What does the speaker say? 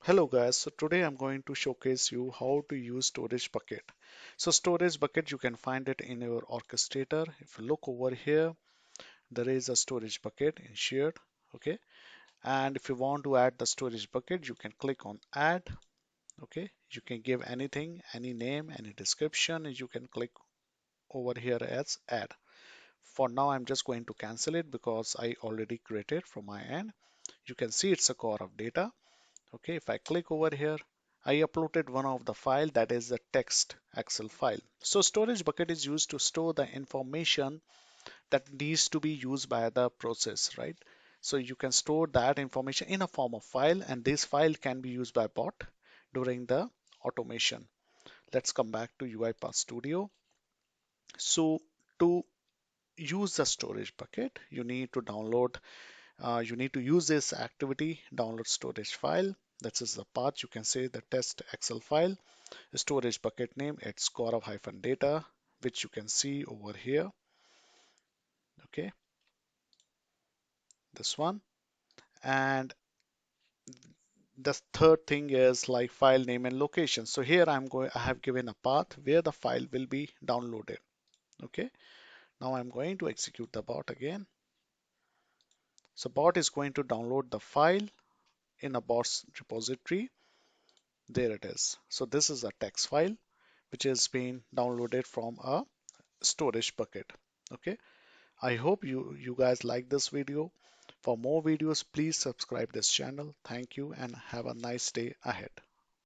Hello guys, so today I'm going to showcase you how to use storage bucket. So storage bucket, you can find it in your orchestrator. If you look over here, there is a storage bucket in shared, okay? And if you want to add the storage bucket, you can click on add, okay? You can give anything, any name, any description, and you can click over here as add. For now, I'm just going to cancel it because I already created from my end. You can see it's a core of data. Okay, if I click over here, I uploaded one of the file that is the text Excel file. So storage bucket is used to store the information that needs to be used by the process, right? So you can store that information in a form of file, and this file can be used by bot during the automation. Let's come back to UiPath Studio. So to use the storage bucket, you need to use this activity, download storage file. This is the path. You can say the test Excel file, storage bucket name, it's Gaurav-data, which you can see over here. Okay, this one. And the third thing is like file name and location. So here I have given a path where the file will be downloaded. Okay, now I'm going to execute the bot again. So bot is going to download the file in a bot's repository. There it is. So this is a text file which is being downloaded from a storage bucket. Okay, I hope you guys like this video. For more videos, please subscribe this channel. Thank you and have a nice day ahead.